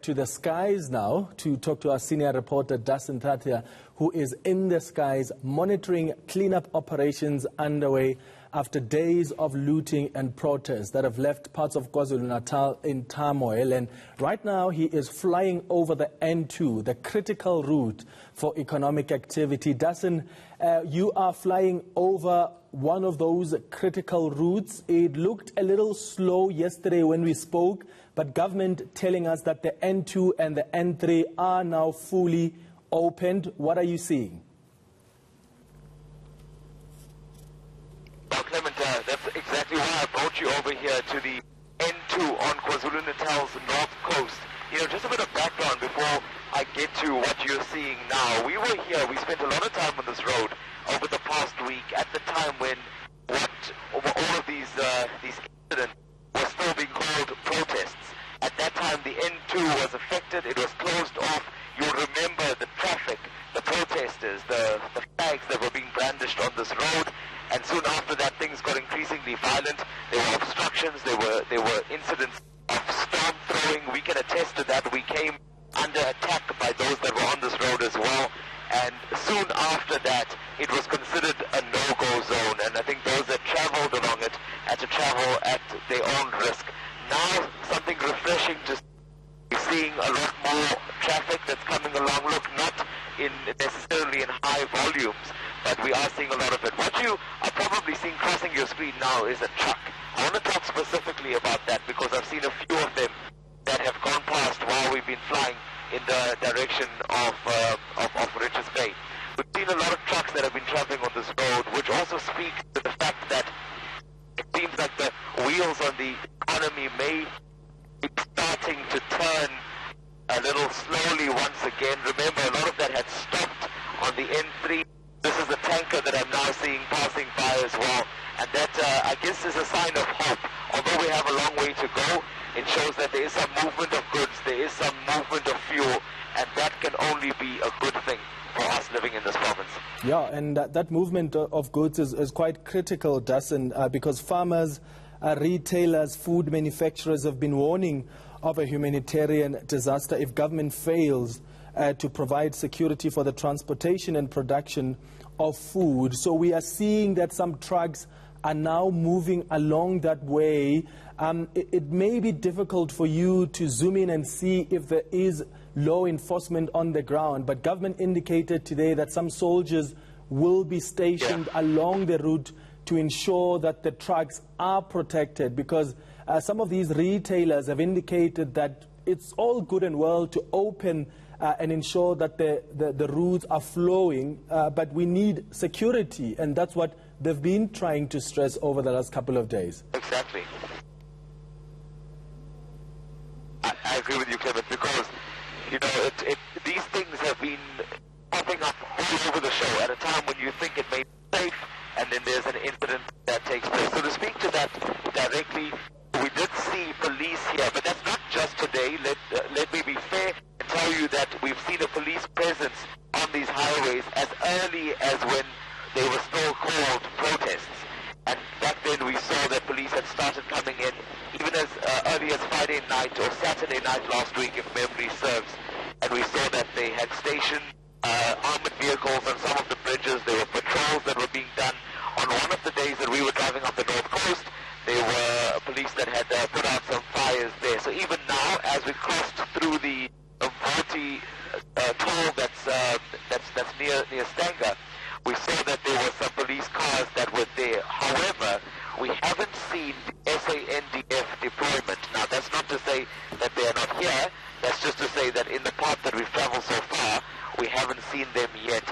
To the skies now to talk to our senior reporter Dasen Thathiah, who is in the skies monitoring cleanup operations underway after days of looting and protests that have left parts of KwaZulu-Natal in turmoil. And right now he is flying over the N2, the critical route for economic activity. Dasen, you are flying over one of those critical routes. It looked a little slow yesterday when we spoke, but government telling us that the N2 and the N3 are now fully opened. What are you seeing? Well, Clement, that's exactly why I brought you over here to the N2 on KwaZulu-Natal's north coast. You know, just a bit of background before I get to what you're seeing now. We were here, we spent a lot of time on this road over the past week at the time when all of these incidents were still being called protests. At that time, the N2 was affected, it was closed off. You'll remember the traffic, the protesters, the flags that were being brandished on this road. And soon after that, things got increasingly violent. There were obstructions, there were incidents of stone throwing. We can attest to that. We came under attack by those that were on this road as well. And soon after that, it was considered a no-go zone. And I think those that traveled along it had to travel at their own risk. Now, something refreshing, just seeing a lot more traffic that's coming along. Look, not necessarily in high volumes, but we are seeing a lot of it. What you are probably seeing crossing your screen now is a truck. I want to talk specifically about that because I've seen a few of them that have gone past while we've been flying in the direction of Richards Bay. We've seen a lot of trucks that have been traveling on this road, which also speaks to the fact that it seems like the wheels on the economy may be starting to turn a little slowly once again. Remember, a lot of that had stopped on the N3. This is a tanker that I'm now seeing passing by as well. And that, I guess, is a sign of hope. Although we have a long way to go, it shows that there is some movement of goods, there is some movement of fuel, and that can only be a good thing for us living in this province. Yeah, and that movement of goods is quite critical, Dasen, because farmers, retailers, food manufacturers have been warning of a humanitarian disaster if government fails to provide security for the transportation and production of food. So we are seeing that some trucks are now moving along that way. It may be difficult for you to zoom in and see if there is law enforcement on the ground, but government indicated today that some soldiers will be stationed along the route to ensure that the trucks are protected, because some of these retailers have indicated that it's all good and well to open and ensure that the routes are flowing, but we need security, and that's what they've been trying to stress over the last couple of days. Exactly. I agree with you, Clement, because, you know, these things have been popping up all over the show at a time when you think it may be safe, and then there's an incident that takes place. So to speak to that directly, we did see police here, but that's not just today. Let me be fair and tell you that we've seen a police presence on these highways as early as when they were still called protests. And back then we saw that police had started coming in even as early as Friday night or Saturday night last week, if memory serves. And we saw that they had stationed armored vehicles on some of the bridges. There were patrols that were being done. On one of the days that we were driving up the north coast, there were police that had put out some fires there. So even now, as we crossed through the Mvoti toll that's near Stanger, we saw that there were some police cars that were there. However, we haven't seen the SANDF deployment. Now, that's not to say that they are not here. That's just to say that in the path that we've traveled so far, we haven't seen them yet.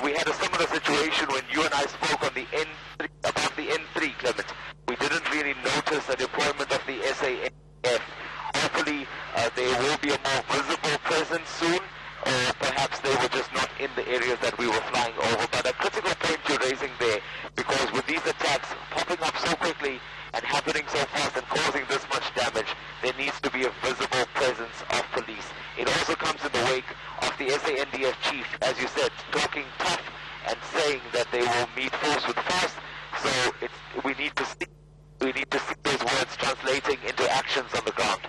We had a similar situation when you and I spoke on the N3, about the N3, Clement. We didn't really notice a deployment of the SANDF. Hopefully, there will be a more visible presence soon, or perhaps they were just not in the areas that we were flying over. But a critical point you're raising there, because with these attacks popping up so quickly and happening so fast and causing this much damage, there needs to be a visible presence of police. It also comes in the wake of the SANDF chief, as you said, talking tough and saying that they will meet force with force. So we need to see those words translating into actions on the ground.